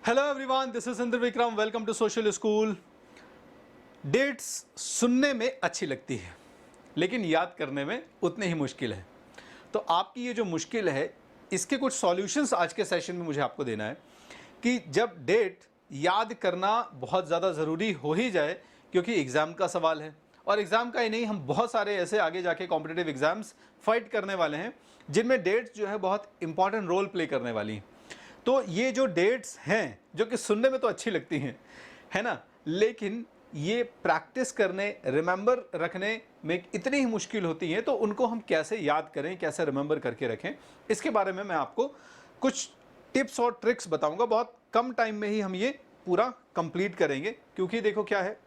Hello everyone, this is Indra Vikram. Welcome to social school. Dates सुनने में अच्छी लगती है लेकिन याद करने में उतनी ही मुश्किल है। तो आपकी ये जो मुश्किल है, इसके कुछ सॉल्यूशंस आज के सेशन में मुझे आपको देना है कि जब डेट याद करना बहुत ज़्यादा ज़रूरी हो ही जाए, क्योंकि एग्ज़ाम का सवाल है और एग्ज़ाम का ही नहीं, हम बहुत सारे ऐसे आगे जाके कॉम्पिटिटिव एग्ज़ाम्स फाइट करने वाले हैं जिनमें डेट्स जो है बहुत इंपॉर्टेंट रोल प्ले करने वाली हैं। तो ये जो डेट्स हैं, जो कि सुनने में तो अच्छी लगती हैं, है ना, लेकिन ये प्रैक्टिस करने, रिमेंबर रखने में इतनी ही मुश्किल होती हैं, तो उनको हम कैसे याद करें, कैसे रिमेंबर करके रखें, इसके बारे में मैं आपको कुछ टिप्स और ट्रिक्स बताऊंगा। बहुत कम टाइम में ही हम ये पूरा कंप्लीट करेंगे, क्योंकि देखो क्या है,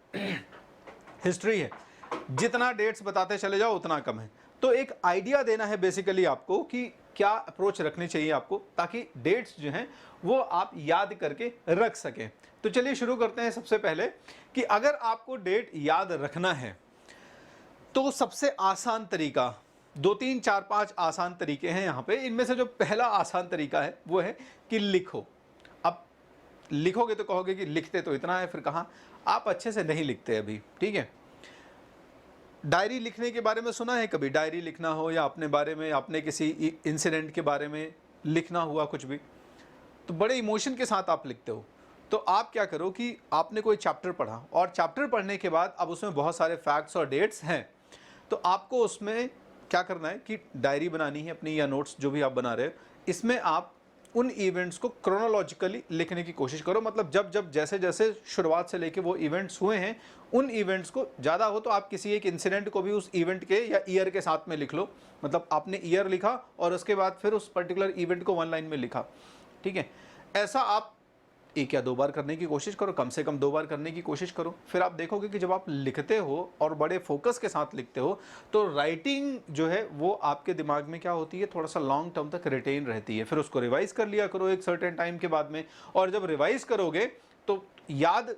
हिस्ट्री है, जितना डेट्स बताते चले जाओ उतना कम है। तो एक आइडिया देना है बेसिकली आपको कि क्या अप्रोच रखनी चाहिए आपको, ताकि डेट्स जो हैं वो आप याद करके रख सकें। तो चलिए शुरू करते हैं। सबसे पहले कि अगर आपको डेट याद रखना है तो सबसे आसान तरीका, 2 3 4 5 आसान तरीके हैं यहाँ पे। इनमें से जो पहला आसान तरीका है वो है कि लिखो। अब लिखोगे तो कहोगे कि लिखते तो इतना है, फिर कहाँ, आप अच्छे से नहीं लिखते अभी, ठीक है। डायरी लिखने के बारे में सुना है कभी? डायरी लिखना हो या अपने बारे में, अपने किसी इंसिडेंट के बारे में लिखना हुआ कुछ भी, तो बड़े इमोशन के साथ आप लिखते हो। तो आप क्या करो कि आपने कोई चैप्टर पढ़ा और चैप्टर पढ़ने के बाद अब उसमें बहुत सारे फैक्ट्स और डेट्स हैं, तो आपको उसमें क्या करना है कि डायरी बनानी है अपनी, या नोट्स जो भी आप बना रहे हो, इसमें आप उन इवेंट्स को क्रोनोलॉजिकली लिखने की कोशिश करो। मतलब जब जब जैसे जैसे शुरुआत से लेके वो इवेंट्स हुए हैं, उन इवेंट्स को, ज़्यादा हो तो आप किसी एक इंसिडेंट को भी उस इवेंट के या ईयर के साथ में लिख लो। मतलब आपने ईयर लिखा और उसके बाद फिर उस पर्टिकुलर इवेंट को 1 लाइन में लिखा, ठीक है। ऐसा आप 1 या 2 बार करने की कोशिश करो, कम से कम 2 बार करने की कोशिश करो। फिर आप देखोगे कि जब आप लिखते हो और बड़े फोकस के साथ लिखते हो, तो राइटिंग जो है वो आपके दिमाग में क्या होती है, थोड़ा सा लॉन्ग टर्म तक रिटेन रहती है। फिर उसको रिवाइज कर लिया करो एक सर्टेन टाइम के बाद में, और जब रिवाइज करोगे तो याद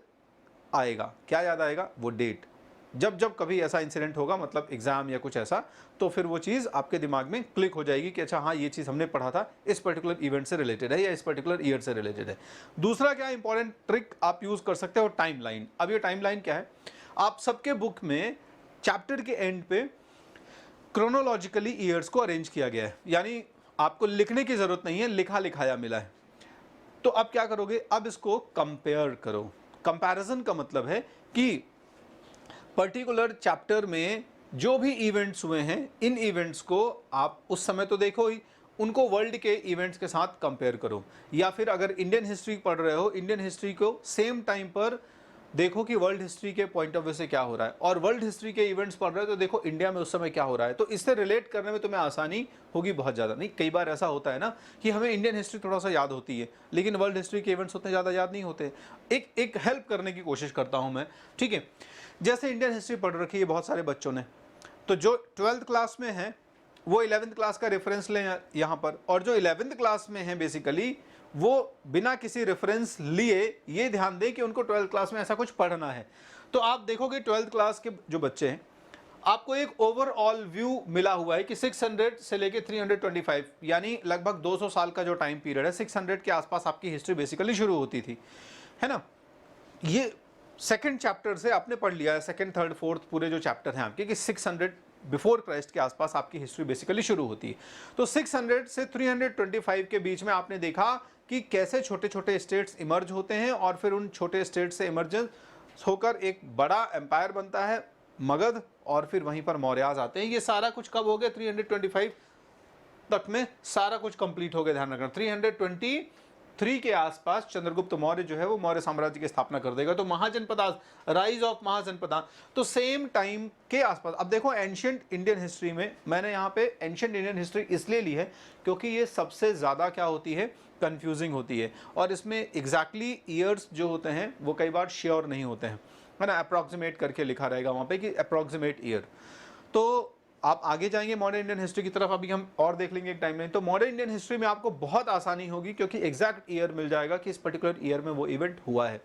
आएगा। क्या याद आएगा? वो डेट। जब जब कभी ऐसा इंसिडेंट होगा, मतलब एग्जाम या कुछ ऐसा, तो फिर वो चीज़ आपके दिमाग में क्लिक हो जाएगी कि अच्छा हाँ, ये चीज़ हमने पढ़ा था, इस पर्टिकुलर इवेंट से रिलेटेड है या इस पर्टिकुलर ईयर से रिलेटेड है। दूसरा क्या इंपॉर्टेंट ट्रिक आप यूज़ कर सकते हो, टाइमलाइन। अब ये टाइमलाइन क्या है, आप सबके बुक में चैप्टर के एंड पे क्रोनोलॉजिकली ईयर्स को अरेंज किया गया है, यानी आपको लिखने की ज़रूरत नहीं है, लिखा लिखाया मिला है। तो अब क्या करोगे, अब इसको कंपेयर करो। कंपैरिजन का मतलब है कि पर्टिकुलर चैप्टर में जो भी इवेंट्स हुए हैं, इन इवेंट्स को आप उस समय तो देखो ही, उनको वर्ल्ड के इवेंट्स के साथ कंपेयर करो। या फिर अगर इंडियन हिस्ट्री पढ़ रहे हो, इंडियन हिस्ट्री को सेम टाइम पर देखो कि वर्ल्ड हिस्ट्री के पॉइंट ऑफ व्यू से क्या हो रहा है, और वर्ल्ड हिस्ट्री के इवेंट्स पढ़ रहे हो तो देखो इंडिया में उस समय क्या हो रहा है। तो इससे रिलेट करने में तुम्हें आसानी होगी बहुत ज़्यादा। नहीं, कई बार ऐसा होता है ना कि हमें इंडियन हिस्ट्री थोड़ा सा याद होती है लेकिन वर्ल्ड हिस्ट्री के इवेंट्स उतने ज़्यादा याद नहीं होते। एक हेल्प करने की कोशिश करता हूँ मैं, ठीक है। जैसे इंडियन हिस्ट्री पढ़ रखी है बहुत सारे बच्चों ने, तो जो 12th क्लास में है वो 11th क्लास का रेफरेंस लें यहाँ पर, और जो 11th क्लास में है बेसिकली वो बिना किसी रेफरेंस लिए ये ध्यान दें कि उनको 12th क्लास में ऐसा कुछ पढ़ना है। तो आप देखोगे 12th क्लास के जो बच्चे हैं, आपको एक ओवरऑल व्यू मिला हुआ है कि 600 से लेके 325, यानी लगभग 200 साल का जो टाइम पीरियड है, 600 के आसपास आपकी हिस्ट्री बेसिकली शुरू होती थी, है ना। ये सेकंड चैप्टर से आपने पढ़ लिया है, सेकंड थर्ड फोर्थ पूरे जो चैप्टर हैं आपके, कि 600 बिफोर क्राइस्ट के आसपास आपकी हिस्ट्री बेसिकली शुरू होती है। तो 600 से 325 के बीच में आपने देखा कि कैसे छोटे छोटे स्टेट्स इमर्ज होते हैं, और फिर उन छोटे स्टेट से इमर्जेंस होकर एक बड़ा एम्पायर बनता है, मगध, और फिर वहीं पर मौर्याज आते हैं। ये सारा कुछ कब हो गया? 325 तक में सारा कुछ कंप्लीट हो गया। ध्यान रखना, 323 के आसपास चंद्रगुप्त मौर्य जो है वो मौर्य साम्राज्य की स्थापना कर देगा। तो महाजनपदा, राइज ऑफ महाजनपदा, तो सेम टाइम के आसपास। अब देखो एंशिएंट इंडियन हिस्ट्री में, मैंने यहाँ पे एंशिएंट इंडियन हिस्ट्री इसलिए ली है क्योंकि ये सबसे ज़्यादा क्या होती है, कंफ्यूजिंग होती है, और इसमें एग्जैक्टली ईयर्स जो होते हैं वो कई बार श्योर नहीं होते हैं, है ना। अप्रॉक्सीमेट करके लिखा रहेगा वहाँ पे कि अप्रॉक्सीमेट ईयर। तो आप आगे जाएंगे मॉडर्न इंडियन हिस्ट्री की तरफ, अभी हम और देख लेंगे एक टाइमलाइन। तो मॉडर्न इंडियन हिस्ट्री में आपको बहुत आसानी होगी क्योंकि एग्जैक्ट ईयर मिल जाएगा कि इस पर्टिकुलर ईयर में वो इवेंट हुआ है।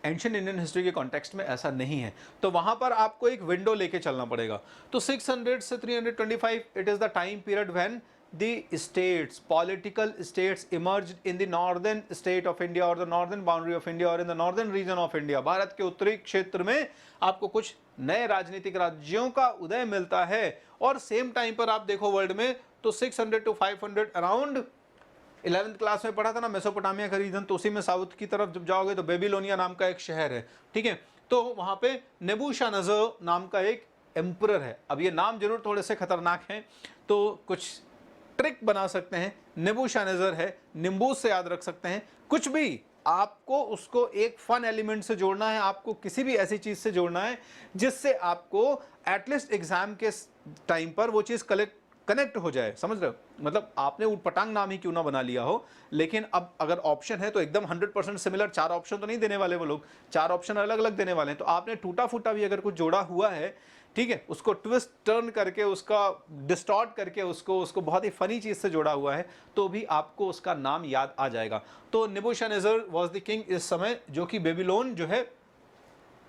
एंशिएंट इंडियन हिस्ट्री के कॉन्टेक्स्ट में ऐसा नहीं है, तो वहां पर आपको एक विंडो लेके चलना पड़ेगा। तो 600 से 325 it is the time period when the states, political states emerged in the northern state of India or the northern boundary of India or in the northern region of India. Bharat के उत्तरी क्षेत्र में आपको कुछ नए राजनीतिक राज्यों का उदय मिलता है और सेम टाइम पर आप देखो वर्ल्ड में तो 600 to 500 अराउंड 11th क्लास में पढ़ा था ना मेसोपोटामिया का रीजन, तो उसी में साउथ की तरफ जब जाओगे तो बेबीलोनिया नाम का एक शहर है, ठीक है। तो वहां पे नेबूशडनेस्सर नाम का एक एम्परर है। अब ये नाम जरूर थोड़े से खतरनाक हैं, तो कुछ ट्रिक बना सकते हैं। नेबूशडनेस्सर है, निम्बूस से याद रख सकते हैं, कुछ भी आपको उसको एक फन एलिमेंट से जोड़ना है, आपको किसी भी ऐसी चीज से जोड़ना है जिससे आपको एटलीस्ट एग्जाम के टाइम पर वो चीज कनेक्ट हो जाए, समझ रहे हो। मतलब आपने ऊटपटांग नाम ही क्यों ना बना लिया हो, लेकिन अब अगर ऑप्शन है तो एकदम 100% सिमिलर 4 ऑप्शन तो नहीं देने वाले वो लोग, 4 ऑप्शन अलग अलग देने वाले हैं। तो आपने टूटा फूटा भी अगर कुछ जोड़ा हुआ है, ठीक है, उसको ट्विस्ट टर्न करके, उसका डिस्टॉर्ट करके, उसको बहुत ही फनी चीज से जोड़ा हुआ है, तो भी आपको उसका नाम याद आ जाएगा। तो नेबूशडनेस्सर वाज द किंग इस समय, जो कि बेबीलोन जो है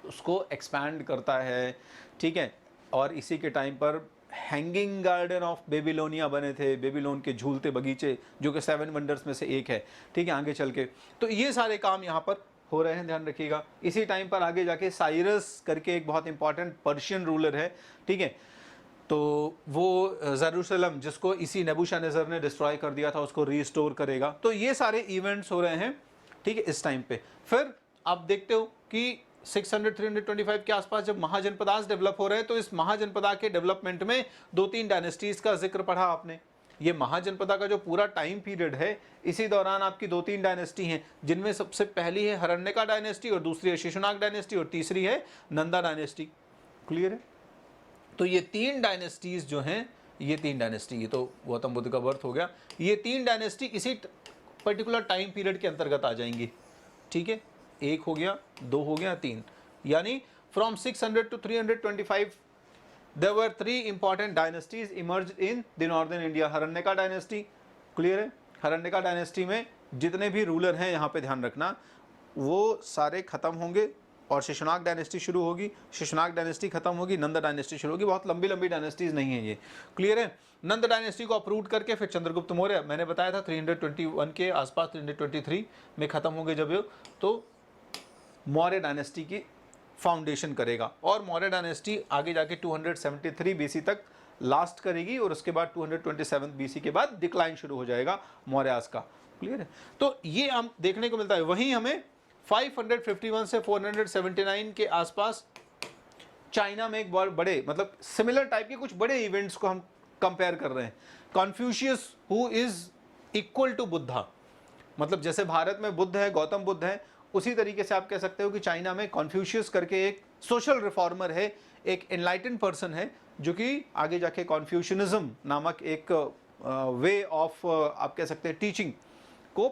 उसको एक्सपैंड करता है, ठीक है। और इसी के टाइम पर हैंगिंग गार्डन ऑफ बेबीलोनिया बने थे, बेबीलोन के झूलते बगीचे, जो कि 7 वंडर्स में से एक है, ठीक है, आगे चल के। तो ये सारे काम यहाँ पर हो रहे हैं, ध्यान रखिएगा। इसी टाइम पर आगे जाके साइरस करके एक बहुत इंपॉर्टेंट पर्शियन रूलर है, ठीक है, तो वो जेरूशलम जिसको इसी नेबूशडनेस्सर ने डिस्ट्रॉय कर दिया था उसको रीस्टोर करेगा। तो ये सारे इवेंट्स हो रहे हैं, ठीक है, इस टाइम पे। फिर आप देखते हो कि 600-325 के आसपास जब महाजनपदास डेवलप हो रहे हैं, तो इस महाजनपदा के डेवलपमेंट में 2-3 डायनेस्टीज का जिक्र पढ़ा आपने। ये महाजनपदा का जो पूरा टाइम पीरियड है, इसी दौरान आपकी 2-3 डायनेस्टी हैं, जिनमें सबसे पहली है हरण्यका डायनेस्टी और दूसरी है शिशुनाग डायनेस्टी और तीसरी है नंदा डायनेस्टी। क्लियर है। तो ये 3 डायनेस्टीज जो हैं, ये 3 डायनेस्टी, ये तो गौतम बुद्ध का बर्थ हो गया, ये 3 डायनेस्टी इसी पर्टिकुलर टाइम पीरियड के अंतर्गत आ जाएंगी, ठीक है। 1 हो गया, 2 हो गया, 3, यानी from 600 to 325 there were 3 important dynasties emerged in the northern India. Haryanka dynasty, clear है। हरण्यका डायनेस्टी में जितने भी रूलर हैं, यहाँ पे ध्यान रखना, वो सारे खत्म होंगे और शिशुनाग डायनेस्टी शुरू होगी, शिशुनाग डायनेस्टी खत्म होगी, नंद डायनेस्टी शुरू होगी। बहुत लंबी लंबी डायनेस्टीज नहीं है ये, क्लियर है। नंद डायनेस्टी को अप्रूव करके फिर चंद्रगुप्त मौर्य, मैंने बताया था 321 के आसपास, 323 में खत्म होंगे जब ये, तो मौर्य डायनेस्टी की फाउंडेशन करेगा। और मौर्य डायनेस्टी आगे जाके 273 बीसी तक लास्ट करेगी और उसके बाद 227 बीसी के बाद डिक्लाइन शुरू हो जाएगा मौर्यास का, क्लियर है। तो ये हम देखने को मिलता है। वहीं हमें 551 से 479 के आसपास चाइना में एक बहुत बड़े, मतलब सिमिलर टाइप के कुछ बड़े इवेंट्स को हम कंपेयर कर रहे हैं। Confucius who is equal to Buddha, मतलब जैसे भारत में बुद्ध है, गौतम बुद्ध है, उसी तरीके से आप कह सकते हो कि चाइना में कॉन्फ्यूशियस करके एक सोशल रिफॉर्मर है, एक एनलाइटेंड पर्सन है, जो कि आगे जाके कॉन्फ्यूशनिज्म नामक एक वे ऑफ आप कह सकते हैं टीचिंग को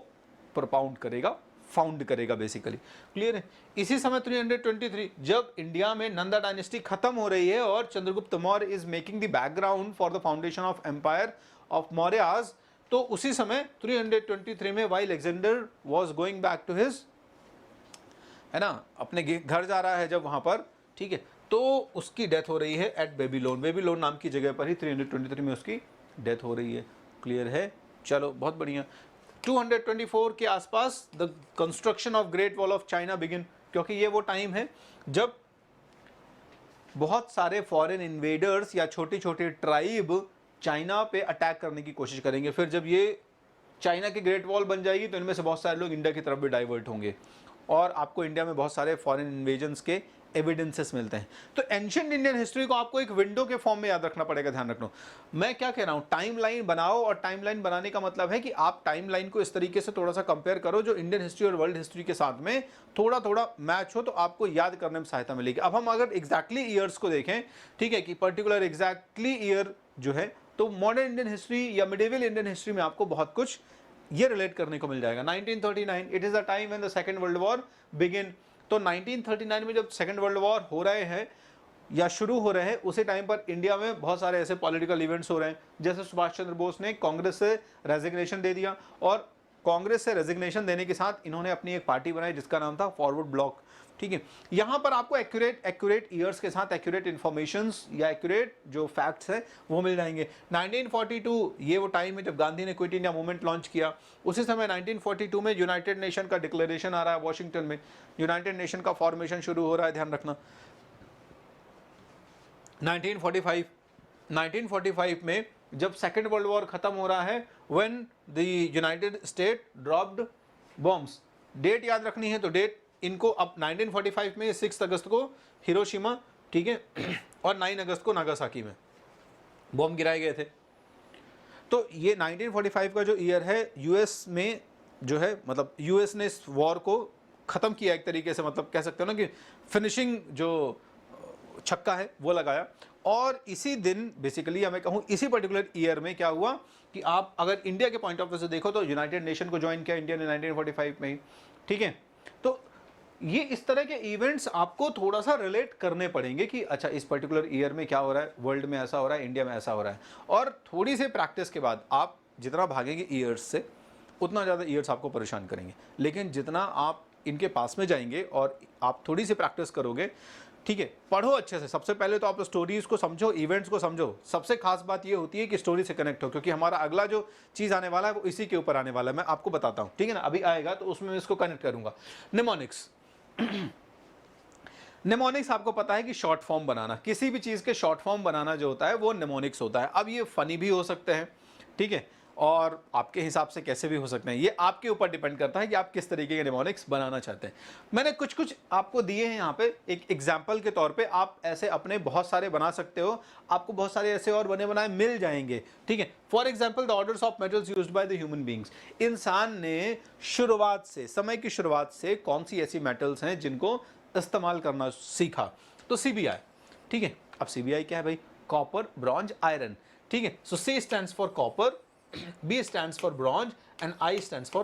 प्रोपाउंड करेगा, फाउंड करेगा बेसिकली, क्लियर है। इसी समय 323 जब इंडिया में नंदा डायनेस्टी खत्म हो रही है और Chandragupta Maurya is making the background for the foundation of empire of Mauryas, तो उसी समय 323 में while Alexander was going back to his, है ना, अपने घर जा रहा है जब वहां पर, ठीक है, तो उसकी डेथ हो रही है एट बेबीलोन। बेबीलोन नाम की जगह पर ही 323 में उसकी डेथ हो रही है, क्लियर है। चलो बहुत बढ़िया। 224 के आसपास the construction of great wall of China begin, क्योंकि ये वो टाइम है जब बहुत सारे फॉरेन इन्वेडर्स या छोटी छोटी ट्राइब चाइना पे अटैक करने की कोशिश करेंगे। फिर जब ये चाइना की ग्रेट वॉल बन जाएगी तो इनमें से बहुत सारे लोग इंडिया की तरफ भी डाइवर्ट होंगे और आपको इंडिया में बहुत सारे फॉरेन इन्वेजन्स के एविडेंसेस मिलते हैं। तो एंशिएंट इंडियन हिस्ट्री को आपको एक विंडो के फॉर्म में याद रखना पड़ेगा, ध्यान रखना। मैं क्या कह रहा हूं, टाइमलाइन बनाओ, और टाइमलाइन बनाने का मतलब है कि आप टाइमलाइन को इस तरीके से थोड़ा सा कंपेयर करो जो इंडियन हिस्ट्री और वर्ल्ड हिस्ट्री के साथ में थोड़ा थोड़ा मैच हो, तो आपको याद करने में सहायता मिलेगी। अब हम अगर एग्जैक्टली ईयर्स को देखें, ठीक है, कि पर्टिकुलर एग्जैक्टली ईयर जो है, तो मॉडर्न इंडियन हिस्ट्री या मिडिवल इंडियन हिस्ट्री में आपको बहुत कुछ ये रिलेट करने को मिल जाएगा। 1939 it is the time when the second world war begin. तो 1939 में जब सेकंड वर्ल्ड वॉर हो रहे हैं या शुरू हो रहे हैं, उसी टाइम पर इंडिया में बहुत सारे ऐसे पॉलिटिकल इवेंट्स हो रहे हैं, जैसे सुभाष चंद्र बोस ने कांग्रेस से रेजिग्नेशन दे दिया और कांग्रेस से रेजिग्नेशन देने के साथ इन्होंने अपनी एक पार्टी बनाई जिसका नाम था फॉरवर्ड ब्लॉक। ठीक है, यहां पर आपको एक्यूरेट ईयर्स के साथ एक्यूरेट इन्फॉर्मेशंस या एक्यूरेट जो फैक्ट्स है वो मिल जाएंगे। 1942 ये वो टाइम है जब गांधी ने क्विट इंडिया मूवमेंट लॉन्च किया। उसी समय 1942 में यूनाइटेड नेशन का डिक्लेरेशन आ रहा है वॉशिंगटन में, यूनाइटेड नेशन का फॉर्मेशन शुरू हो रहा है, ध्यान रखना। 1945 में जब सेकेंड वर्ल्ड वॉर खत्म हो रहा है, when the United State dropped bombs, date याद रखनी है तो डेट इनको अब 1945 में 6 अगस्त को हिरोशिमा, ठीक है, और 9 अगस्त को नागासाकी में बॉम्ब गिराए गए थे। तो ये 1945 का जो ईयर है, यूएस में जो है, मतलब यूएस ने इस वॉर को ख़त्म किया एक तरीके से, मतलब कह सकते हो ना कि फिनिशिंग जो छक्का है वो लगाया। और इसी दिन बेसिकली मैं कहूँ इसी पर्टिकुलर ईयर में क्या हुआ कि आप अगर इंडिया के पॉइंट ऑफ व्यू से देखो तो यूनाइटेड नेशन को ज्वाइन किया इंडिया ने 1945 में ही। ठीक है, तो ये इस तरह के इवेंट्स आपको थोड़ा सा रिलेट करने पड़ेंगे कि अच्छा इस पर्टिकुलर ईयर में क्या हो रहा है, वर्ल्ड में ऐसा हो रहा है, इंडिया में ऐसा हो रहा है। और थोड़ी सी प्रैक्टिस के बाद आप जितना भागेंगे ईयर्स से उतना ज़्यादा ईयर्स आपको परेशान करेंगे, लेकिन जितना आप इनके पास में जाएंगे और आप थोड़ी सी प्रैक्टिस करोगे, ठीक है, पढ़ो अच्छे से। सबसे पहले तो आप स्टोरीज को समझो, इवेंट्स को समझो। सबसे खास बात ये होती है कि स्टोरी से कनेक्ट हो, क्योंकि हमारा अगला जो चीज़ आने वाला है वो इसी के ऊपर आने वाला है, मैं आपको बताता हूँ, ठीक है ना, अभी आएगा तो उसमें मैं इसको कनेक्ट करूँगा। निमोनिक्स निमोनिक्स आपको पता है कि शॉर्ट फॉर्म बनाना, किसी भी चीज़ के शॉर्ट फॉर्म बनाना जो होता है वो निमोनिक्स होता है। अब ये फनी भी हो सकते हैं, ठीक है, और आपके हिसाब से कैसे भी हो सकते हैं, ये आपके ऊपर डिपेंड करता है कि आप किस तरीके के निमोनिक्स बनाना चाहते हैं। मैंने कुछ कुछ आपको दिए हैं यहाँ पे एक एग्जाम्पल के तौर पे, आप ऐसे अपने बहुत सारे बना सकते हो, आपको बहुत सारे ऐसे और बने बनाए मिल जाएंगे। ठीक है, for example the orders of metals used by the human beings. इंसान ने शुरुआत से, समय की शुरुआत से कौन सी ऐसी मेटल्स हैं जिनको इस्तेमाल करना सीखा, तो सीबीआई। ठीक है, अब सीबीआई क्या है भाई, कॉपर, ब्रॉन्ज, आयरन। ठीक है, so C stands for copper, B stands for bronze and I stands for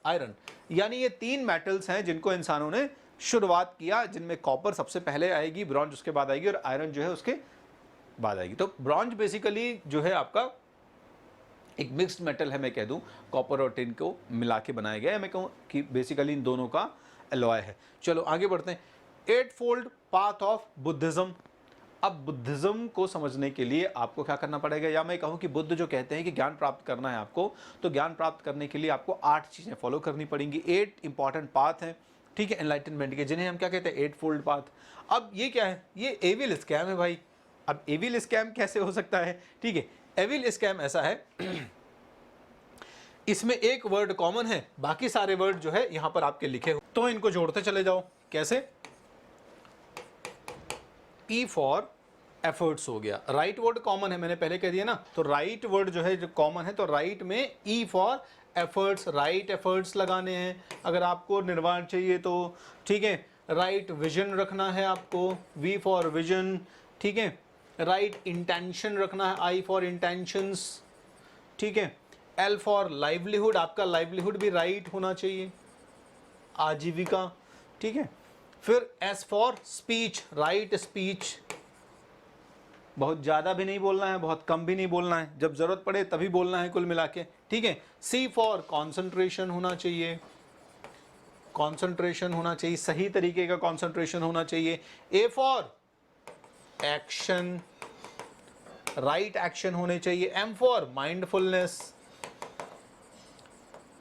iron। यानी ये तीन मेटल्स हैं जिनको इंसानों ने शुरुआत किया, जिनमें कॉपर सबसे पहले आएगी, ब्रॉन्ज उसके बाद आएगी और आयरन जो है उसके बाद आएगी। तो ब्रॉन्ज बेसिकली जो है आपका एक मिक्स्ड मेटल है, मैं कह दूं कॉपर और टिन को मिला के बनाया गया है, मैं कहूँ कि बेसिकली इन दोनों का एलॉय है। चलो आगे बढ़ते हैं। 8 फोल्ड पाथ ऑफ बुद्धिज्म। अब बुद्धिज्म को समझने के लिए आपको क्या करना पड़ेगा, या मैं कहूँ कि बुद्ध जो कहते हैं कि ज्ञान प्राप्त करना है आपको, तो ज्ञान प्राप्त करने के लिए आपको 8 चीज़ें फॉलो करनी पड़ेंगी। 8 इंपॉर्टेंट पाथ हैं, ठीक है, एनलाइटनमेंट के, जिन्हें हम क्या कहते हैं 8 फोल्ड पाथ। अब ये क्या है, ये एविल स्कैम है भाई। अब एविल स्कैम कैसे हो सकता है, ठीक है, एविल स्कैम ऐसा है इसमें एक वर्ड कॉमन है, बाकी सारे वर्ड जो है यहां पर आपके लिखे हो, तो इनको जोड़ते चले जाओ। कैसे, E फॉर एफर्ट्स हो गया, राइट वर्ड कॉमन है, मैंने पहले कह दिया ना, तो राइट वर्ड जो है जो कॉमन है, तो राइट में E for efforts, right efforts लगाने हैं अगर आपको निर्वाण चाहिए तो। ठीक है, राइट विजन रखना है आपको, V फॉर विजन। ठीक है, राइट इंटेंशन रखना है, I फॉर इंटेंशंस। ठीक है, L फॉर लाइवलीहुड, आपका लाइवलीहुड भी राइट होना चाहिए, आजीविका। ठीक है, फिर S for speech, right speech, बहुत ज़्यादा भी नहीं बोलना है, बहुत कम भी नहीं बोलना है, जब ज़रूरत पड़े तभी बोलना है कुल मिला के। ठीक है, C फॉर कॉन्सेंट्रेशन होना चाहिए, कॉन्सेंट्रेशन होना चाहिए, सही तरीके का कॉन्सेंट्रेशन होना चाहिए। A for action, right action होने चाहिए। M for mindfulness,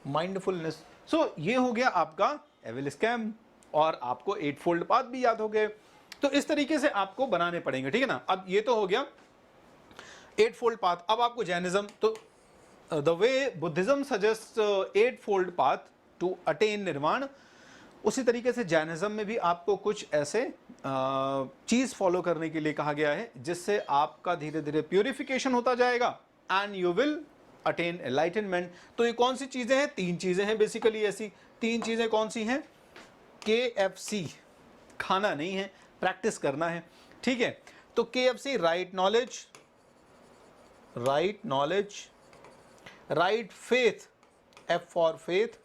mindfulness. So ये हो गया आपका एविल स्कैम, और आपको 8 फोल्ड पाथ भी याद हो गए। तो इस तरीके से आपको बनाने पड़ेंगे, ठीक है ना। अब ये तो हो गया 8 फोल्ड पाथ। अब आपको जैनिज्म, तो the way Buddhism suggest 8 fold path to attain nirvana, उसी तरीके से जैनिज्म में भी आपको कुछ ऐसे चीज फॉलो करने के लिए कहा गया है जिससे आपका धीरे धीरे प्यूरिफिकेशन होता जाएगा and you will attain enlightenment. तो ये कौन सी चीजें हैं, 3 चीजें हैं बेसिकली ऐसी। 3 चीजें कौन सी हैं, KFC, खाना नहीं है, प्रैक्टिस करना है। ठीक है, तो KFC, right knowledge, right knowledge, right faith, F for faith,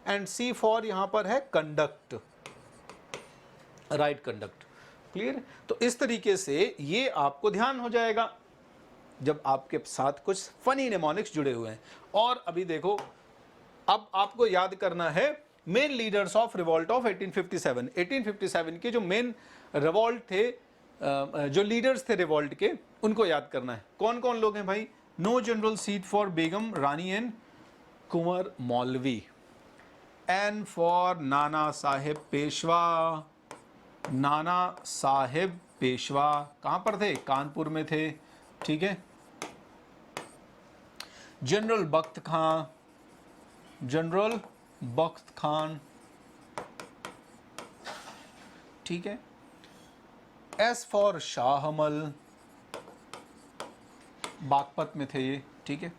and C for यहां पर है कंडक्ट, राइट कंडक्ट। क्लियर। तो इस तरीके से ये आपको ध्यान हो जाएगा जब आपके साथ कुछ फनी निमोनिक्स जुड़े हुए हैं। और अभी देखो अब आपको याद करना है main leaders of revolt of 1857। 1857 के जो मेन रिवॉल्ट थे, जो लीडर्स थे रिवॉल्ट के, उनको याद करना है। कौन कौन लोग हैं भाई? No general seat for Begum Rani and Kunwar Maulvi. N for Nana Saheb Peshwa. Nana Saheb Peshwa कहां पर थे? कानपुर में थे, ठीक है। जनरल बख्त खां, जनरल बख्त खान, ठीक है। एस फॉर शाहमल, बागपत में थे ये, ठीक है।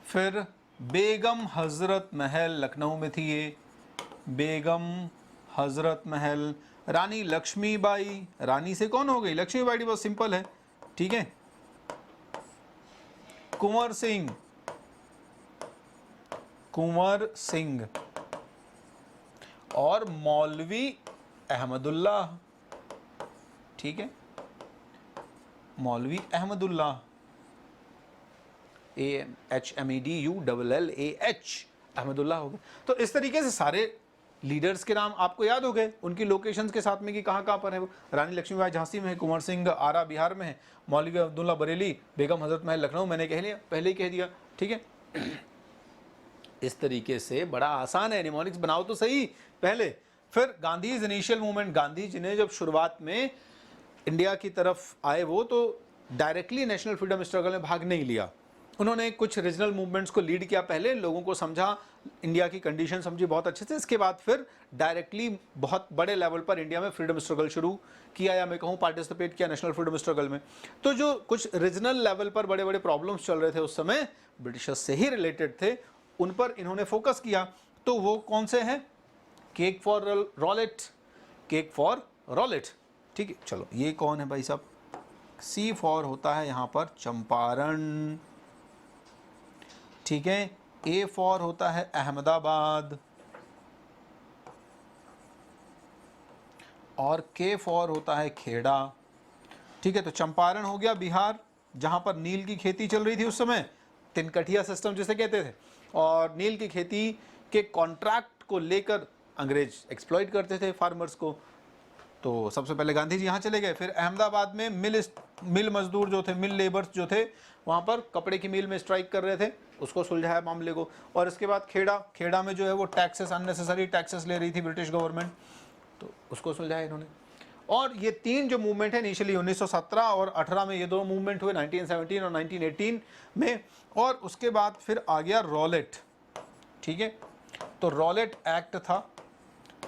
फिर बेगम हजरत महल, लखनऊ में थी ये, बेगम हजरत महल। रानी लक्ष्मीबाई, रानी से कौन हो गई? लक्ष्मीबाई, बहुत सिंपल है, ठीक है। कुंवर सिंह, कुंवर सिंह और मौलवी अहमदुल्लाह, ठीक है। मौलवी अहमदुल्लाह, AHMEDULLAH, अहमदुल्लाह हो गए। तो इस तरीके से सारे लीडर्स के नाम आपको याद हो गए, उनकी लोकेशंस के साथ में कि कहाँ कहाँ पर है वो। रानी लक्ष्मीबाई झांसी में है, कुंवर सिंह आरा बिहार में है, मौलवी अब्दुल्ला बरेली, बेगम हजरत महल लखनऊ, मैंने कह लिया, पहले ही कह दिया, ठीक है। इस तरीके से बड़ा आसान है, निमोनिक्स बनाओ तो सही पहले। फिर गांधी इनिशियल मूवमेंट, गांधी जी ने जब शुरुआत में इंडिया की तरफ आए वो तो डायरेक्टली नेशनल फ्रीडम स्ट्रगल में भाग नहीं लिया, उन्होंने कुछ रीजनल मूवमेंट्स को लीड किया, पहले लोगों को समझा, इंडिया की कंडीशन समझी बहुत अच्छे से, इसके बाद फिर डायरेक्टली बहुत बड़े लेवल पर इंडिया में फ्रीडम स्ट्रगल शुरू किया, या मैं कहूँ पार्टिसिपेट किया नेशनल फ्रीडम स्ट्रगल में। तो जो कुछ रीजनल लेवल पर बड़े बड़े प्रॉब्लम्स चल रहे थे उस समय, ब्रिटिशर्स से ही रिलेटेड थे, उन पर इन्होंने फोकस किया। तो वो कौन से हैं? Cake for Rowlatt, cake for Rowlatt, ठीक है। चलो ये कौन है भाई साहब? सी फॉर होता है यहाँ पर चंपारण, ठीक है। ए फॉर होता है अहमदाबाद और के फॉर होता है खेड़ा, ठीक है। तो चंपारण हो गया बिहार, जहां पर नील की खेती चल रही थी उस समय, तिनकठिया सिस्टम जिसे कहते थे, और नील की खेती के कॉन्ट्रैक्ट को लेकर अंग्रेज एक्सप्लॉइट करते थे फार्मर्स को। तो सबसे पहले गांधी जी यहाँ चले गए। फिर अहमदाबाद में मिल मजदूर जो थे, मिल लेबर्स जो थे, वहाँ पर कपड़े की मिल में स्ट्राइक कर रहे थे, उसको सुलझाया मामले को। और इसके बाद खेड़ा में जो है वो टैक्सेस, अननेसेसरी टैक्सेस ले रही थी ब्रिटिश गवर्नमेंट, तो उसको सुलझाया इन्होंने। और ये तीन जो मूवमेंट है इनिशियली 1917 और 18 में, ये दो मूवमेंट हुए 1917 और 1918 में, और उसके बाद फिर आ गया रॉलेट, ठीक है। तो रॉलेट एक्ट था,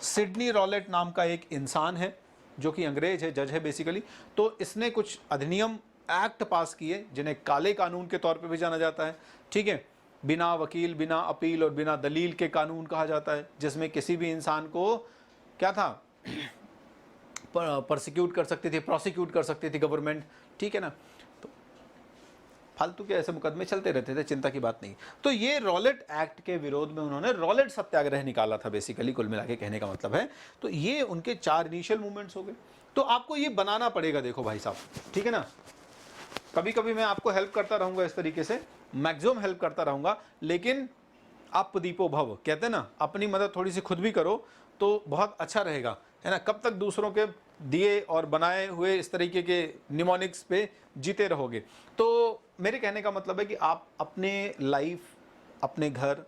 सिडनी रॉलेट नाम का एक इंसान है जो कि अंग्रेज है, जज है बेसिकली। तो इसने कुछ अधिनियम एक्ट पास किए जिन्हें काले कानून के तौर पे भी जाना जाता है, ठीक है। बिना वकील, बिना अपील और बिना दलील के कानून कहा जाता है, जिसमें किसी भी इंसान को क्या था, परसिक्यूट कर सकती थी, प्रोसिक्यूट कर सकती थी गवर्नमेंट, ठीक है ना। तो फालतू के ऐसे मुकदमे चलते रहते थे, चिंता की बात नहीं। तो ये रॉलेट एक्ट के विरोध में उन्होंने रॉलेट सत्याग्रह निकाला था बेसिकली, कुल मिला के कहने का मतलब है। तो ये उनके 4 इनिशियल मूवमेंट्स हो गए। तो आपको ये बनाना पड़ेगा, देखो भाई साहब, ठीक है ना। कभी कभी मैं आपको हेल्प करता रहूंगा इस तरीके से, मैक्सिमम हेल्प करता रहूंगा, लेकिन आप दीपो भव कहते हैं ना, अपनी मदद थोड़ी सी खुद भी करो तो बहुत अच्छा रहेगा, है ना। कब तक दूसरों के दिए और बनाए हुए इस तरीके के निमोनिक्स पे जीते रहोगे। तो मेरे कहने का मतलब है कि आप अपने लाइफ, अपने घर,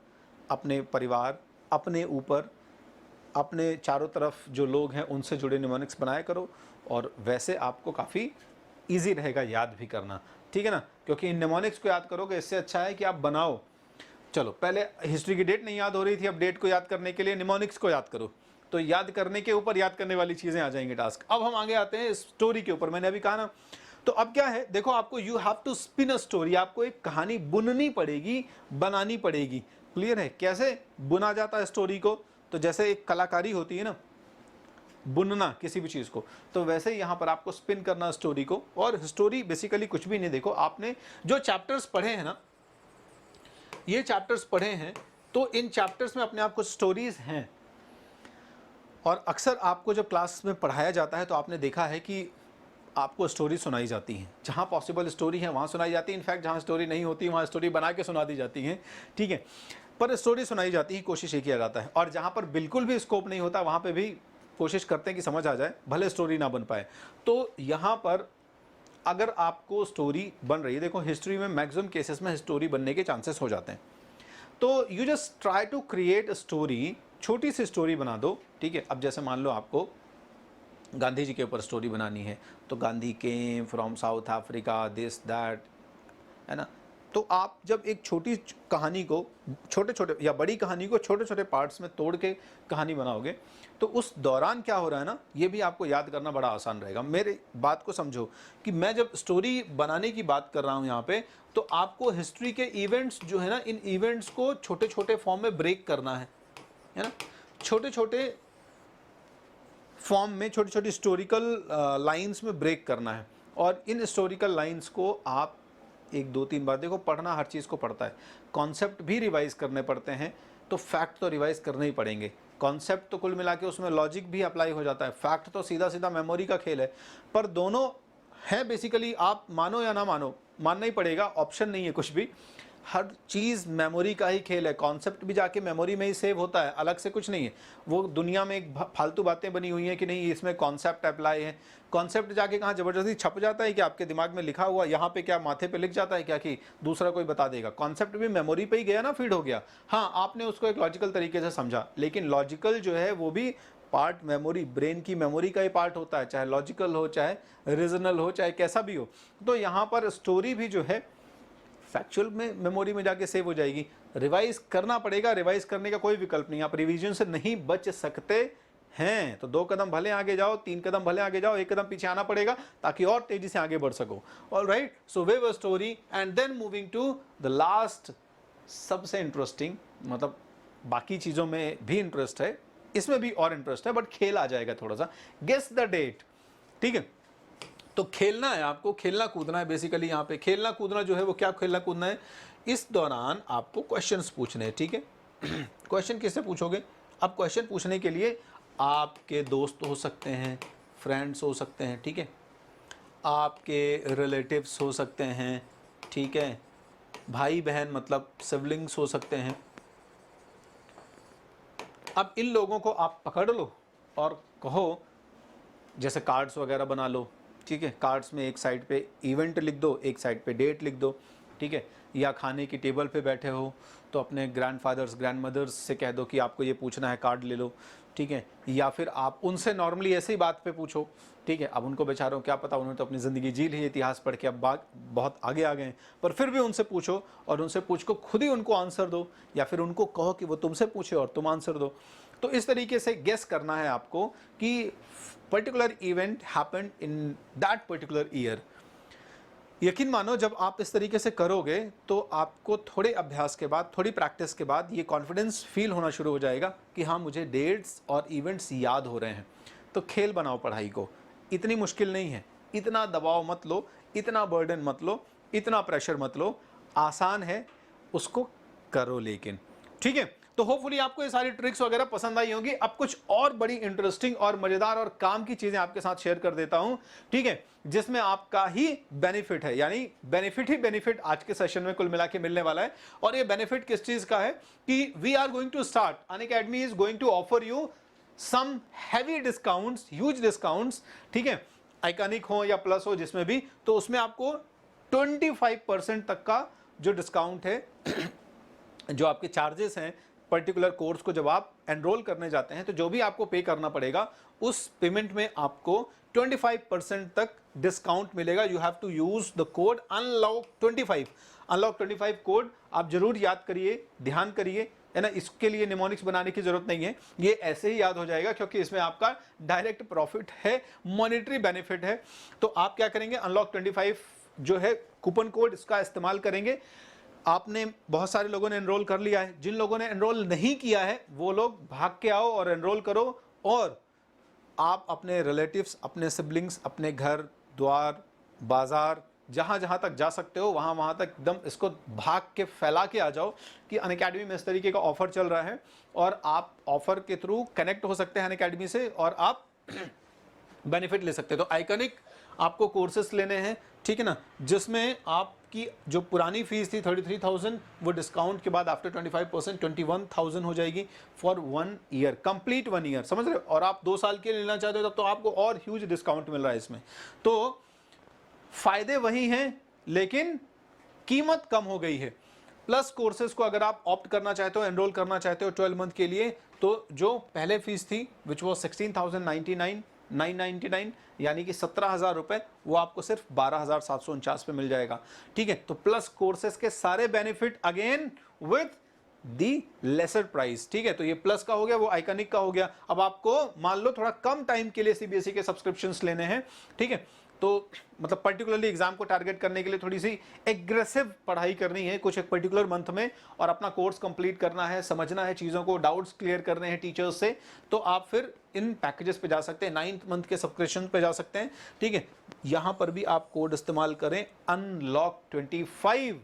अपने परिवार, अपने ऊपर, अपने चारों तरफ जो लोग हैं उनसे जुड़े निमोनिक्स बनाया करो, और वैसे आपको काफ़ी ईजी रहेगा याद भी करना, ठीक है ना। क्योंकि इन निमोनिक्स को याद करोगे, इससे अच्छा है कि आप बनाओ। चलो, पहले हिस्ट्री की डेट नहीं याद हो रही थी, अब डेट को याद करने के लिए निमोनिक्स को याद करो, तो याद करने के ऊपर याद करने वाली चीज़ें आ जाएंगे टास्क। अब हम आगे आते हैं स्टोरी के ऊपर, मैंने अभी कहा ना। तो अब क्या है, देखो, आपको you have to spin a story, आपको एक कहानी बुननी पड़ेगी, बनानी पड़ेगी। क्लियर है कैसे बुना जाता है स्टोरी को? तो जैसे एक कलाकारी होती है ना, बुनना किसी भी चीज़ को, तो वैसे यहाँ पर आपको स्पिन करना स्टोरी को। और स्टोरी बेसिकली कुछ भी नहीं, देखो आपने जो चैप्टर्स पढ़े हैं ना, ये चैप्टर्स पढ़े हैं, तो इन चैप्टर्स में अपने आप कुछ स्टोरीज हैं। और अक्सर आपको जब क्लास में पढ़ाया जाता है तो आपने देखा है कि आपको स्टोरी सुनाई जाती हैं, जहाँ पॉसिबल स्टोरी है वहाँ सुनाई जाती है। इनफैक्ट जहाँ स्टोरी नहीं होती वहाँ स्टोरी बना के सुना दी जाती हैं, ठीक है। पर स्टोरी सुनाई जाती है, कोशिश ये किया जाता है। और जहाँ पर बिल्कुल भी स्कोप नहीं होता वहाँ पे भी कोशिश करते हैं कि समझ आ जाए, भले स्टोरी ना बन पाए। तो यहाँ पर अगर आपको स्टोरी बन रही है, देखो हिस्ट्री में मैक्सिमम केसेस में स्टोरी बनने के चांसेस हो जाते हैं, तो you just try to create story, छोटी सी स्टोरी बना दो, ठीक है। अब जैसे मान लो आपको गांधी जी के ऊपर स्टोरी बनानी है, तो Gandhi came from south Africa, this that, है ना। तो आप जब एक छोटी कहानी को छोटे छोटे या बड़ी कहानी को छोटे छोटे पार्ट्स में तोड़ के कहानी बनाओगे, तो उस दौरान क्या हो रहा है ना, ये भी आपको याद करना बड़ा आसान रहेगा। मेरे बात को समझो कि मैं जब स्टोरी बनाने की बात कर रहा हूँ यहाँ पे, तो आपको हिस्ट्री के इवेंट्स जो है ना, इन इवेंट्स को छोटे छोटे फॉर्म में ब्रेक करना है ना। छोटे छोटे फॉर्म में छोटी छोटी हिस्टोरिकल लाइंस में ब्रेक करना है। और इन हिस्टोरिकल लाइंस को आप 1-2-3 बार, देखो पढ़ना हर चीज़ को पड़ता है, कॉन्सेप्ट भी रिवाइज करने पड़ते हैं, तो फैक्ट तो रिवाइज करने ही पड़ेंगे। कॉन्सेप्ट तो कुल मिला के उसमें लॉजिक भी अप्लाई हो जाता है, फैक्ट तो सीधा सीधा मेमोरी का खेल है। पर दोनों है बेसिकली, आप मानो या ना मानो, मानना ही पड़ेगा, ऑप्शन नहीं है कुछ भी। हर चीज़ मेमोरी का ही खेल है, कॉन्सेप्ट भी जाके मेमोरी में ही सेव होता है, अलग से कुछ नहीं है। वो दुनिया में एक फालतू बातें बनी हुई हैं कि नहीं इसमें कॉन्सेप्ट अप्लाई है, कॉन्सेप्ट जाके कहाँ ज़बरदस्ती छप जाता है कि आपके दिमाग में लिखा हुआ यहाँ पे क्या माथे पे लिख जाता है क्या कि दूसरा कोई बता देगा। कॉन्सेप्ट भी मेमोरी पे ही गया ना, फीड हो गया। हाँ, आपने उसको एक लॉजिकल तरीके से समझा, लेकिन लॉजिकल जो है वो भी पार्ट मेमोरी, ब्रेन की मेमोरी का ही पार्ट होता है, चाहे लॉजिकल हो, चाहे रीजनल हो, चाहे कैसा भी हो। तो यहाँ पर स्टोरी भी जो है फैक्चुअल में मेमोरी में जाके सेव हो जाएगी। रिवाइज करना पड़ेगा, रिवाइज करने का कोई विकल्प नहीं, आप रिवीजन से नहीं बच सकते हैं। तो 2 कदम भले आगे जाओ, 3 कदम भले आगे जाओ, 1 कदम पीछे आना पड़ेगा ताकि और तेजी से आगे बढ़ सको। Alright, so weave a story and then moving to the last, सबसे इंटरेस्टिंग, मतलब बाकी चीज़ों में भी इंटरेस्ट है, इसमें भी और इंटरेस्ट है, बट खेल आ जाएगा थोड़ा सा। गेस द डेट, ठीक है। तो खेलना है आपको, खेलना कूदना है बेसिकली। यहाँ पे खेलना कूदना जो है वो क्या खेलना कूदना है, इस दौरान आपको क्वेश्चंस पूछने हैं, ठीक है। क्वेश्चन किससे पूछोगे? अब क्वेश्चन पूछने के लिए आपके दोस्त हो सकते हैं, फ्रेंड्स हो सकते हैं, ठीक है, आपके रिलेटिव्स हो सकते हैं, ठीक है, भाई बहन मतलब सिबलिंग्स हो सकते हैं। अब इन लोगों को आप पकड़ लो और कहो, जैसे कार्ड्स वगैरह बना लो, ठीक है। कार्ड्स में एक साइड पे इवेंट लिख दो, एक साइड पे डेट लिख दो, ठीक है। या खाने की टेबल पे बैठे हो तो अपने ग्रैंडफादर्स ग्रैंडमदर्स से कह दो कि आपको ये पूछना है, कार्ड ले लो, ठीक है। या फिर आप उनसे नॉर्मली ऐसे ही बात पे पूछो, ठीक है। अब उनको बेचारों क्या पता, उन्होंने तो अपनी ज़िंदगी जी ली, इतिहास पढ़ के अब बहुत आगे आ गए हैं, पर फिर भी उनसे पूछो और उनसे पूछ को खुद ही उनको आंसर दो, या फिर उनको कहो कि वो तुमसे पूछे और तुम आंसर दो। तो इस तरीके से गेस करना है आपको कि particular event happened in that particular year. यकीन मानो जब आप इस तरीके से करोगे तो आपको थोड़े अभ्यास के बाद, थोड़ी प्रैक्टिस के बाद ये कॉन्फिडेंस फील होना शुरू हो जाएगा कि हाँ, मुझे डेट्स और इवेंट्स याद हो रहे हैं। तो खेल बनाओ पढ़ाई को, इतनी मुश्किल नहीं है, इतना दबाव मत लो, इतना बर्डन मत लो, इतना प्रेशर मत लो, आसान है, उसको करो लेकिन, ठीक है। तो होपफुली आपको ये सारी ट्रिक्स वगैरह पसंद आई होंगी। अब कुछ और बड़ी इंटरेस्टिंग और मजेदार और काम की चीजें आपके साथ शेयर कर देता हूं, ठीक है, जिसमें आपका ही बेनिफिट है, यानी बेनिफिट ही बेनिफिट आज के सेशन में कुल मिला के मिलने वाला है। और ये बेनिफिट किस चीज का है कि we are going to start, Unacademy is going to offer you some heavy discounts, huge discounts, ठीक है। आइकॉनिक हो या प्लस हो, जिसमें भी, तो उसमें आपको 25% तक का जो डिस्काउंट है, जो आपके चार्जेस हैं पर्टिकुलर कोर्स को जब आप एनरोल करने जाते हैं, तो जो भी आपको पे करना पड़ेगा उस पेमेंट में आपको 25% तक डिस्काउंट मिलेगा। You have to use the code अनलॉक25। अनलॉक25 कोड आप जरूर याद करिए, ध्यान करिए, है ना। इसके लिए निमोनिक्स बनाने की जरूरत नहीं है, ये ऐसे ही याद हो जाएगा क्योंकि इसमें आपका डायरेक्ट प्रॉफिट है, मॉनेटरी बेनिफिट है। तो आप क्या करेंगे, अनलॉक25 जो है कूपन कोड, इसका इस्तेमाल करेंगे। आपने बहुत सारे लोगों ने एनरोल कर लिया है, जिन लोगों ने एनरोल नहीं किया है वो लोग भाग के आओ और एनरोल करो। और आप अपने रिलेटिव्स, अपने सिबलिंग्स, अपने घर द्वार, बाजार, जहाँ जहाँ तक जा सकते हो वहाँ वहाँ तक एकदम इसको भाग के फैला के आ जाओ कि अनअकैडमी में इस तरीके का ऑफर चल रहा है, और आप ऑफर के थ्रू कनेक्ट हो सकते हैं अनअकैडमी से और आप बेनिफिट ले सकते हैं। तो आइकॉनिक आपको कोर्सेस लेने हैं, ठीक है ना, जिसमें आप आपकी जो पुरानी फीस थी 33,000 वो डिस्काउंट के बाद आफ्टर 25% 21,000 हो जाएगी फॉर 1 ईयर, कंप्लीट 1 ईयर, समझ रहे हो? और आप 2 साल के लिए लेना चाहते हो तब तो आपको और ह्यूज डिस्काउंट मिल रहा है इसमें। तो फायदे वही हैं लेकिन कीमत कम हो गई है। प्लस कोर्सेज को अगर आप ऑप्ट करना चाहते हो, एनरोल करना चाहते हो 12 मंथ के लिए, तो जो पहले फीस थी विच वॉज 16,999 यानी कि 17,000 रुपए, वो आपको सिर्फ 12,749 पे मिल जाएगा। ठीक है, तो प्लस कोर्सेज के सारे benefit again with the lesser price. ठीक है, तो ये प्लस का हो गया, वो आइकॉनिक का हो गया। अब आपको मान लो थोड़ा कम टाइम के लिए सीबीएसई के सब्सक्रिप्शंस लेने हैं, ठीक है, तो मतलब पर्टिकुलरली एग्जाम को टारगेट करने के लिए थोड़ी सी एग्रेसिव पढ़ाई करनी है कुछ एक पर्टिकुलर मंथ में, और अपना कोर्स कंप्लीट करना है, समझना है चीज़ों को, डाउट्स क्लियर करने हैं टीचर्स से, तो आप फिर इन पैकेजेस पे जा सकते हैं, 9th मंथ के सब्सक्रिप्शन पे जा सकते हैं। ठीक है, यहाँ पर भी आप कोड इस्तेमाल करें unlock25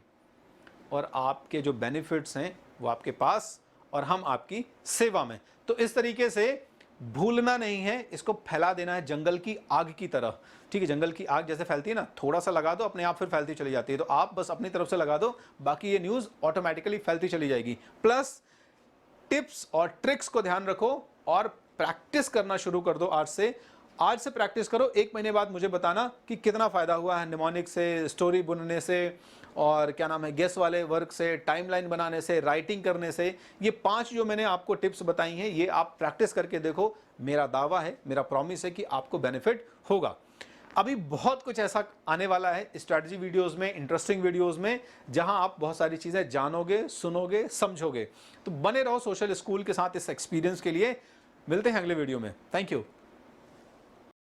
और आपके जो बेनिफिट्स हैं वो आपके पास और हम आपकी सेवा में। तो इस तरीके से भूलना नहीं है, इसको फैला देना है जंगल की आग की तरह। ठीक है, जंगल की आग जैसे फैलती है ना, थोड़ा सा लगा दो अपने आप फिर फैलती चली जाती है, तो आप बस अपनी तरफ से लगा दो, बाकी ये न्यूज़ ऑटोमेटिकली फैलती चली जाएगी। प्लस टिप्स और ट्रिक्स को ध्यान रखो और प्रैक्टिस करना शुरू कर दो आज से प्रैक्टिस करो। 1 महीने बाद मुझे बताना कि कितना फ़ायदा हुआ है निमोनिक से, स्टोरी बुनने से, और क्या नाम है, गेस वाले वर्क से, टाइमलाइन बनाने से, राइटिंग करने से। ये 5 जो मैंने आपको टिप्स बताई हैं, ये आप प्रैक्टिस करके देखो। मेरा दावा है, मेरा प्रॉमिस है कि आपको बेनिफिट होगा। अभी बहुत कुछ ऐसा आने वाला है स्ट्रैटेजी वीडियोस में, इंटरेस्टिंग वीडियोस में, जहां आप बहुत सारी चीज़ें जानोगे, सुनोगे, समझोगे। तो बने रहो सोशल स्कूल के साथ इस एक्सपीरियंस के लिए। मिलते हैं अगले वीडियो में। Thank you.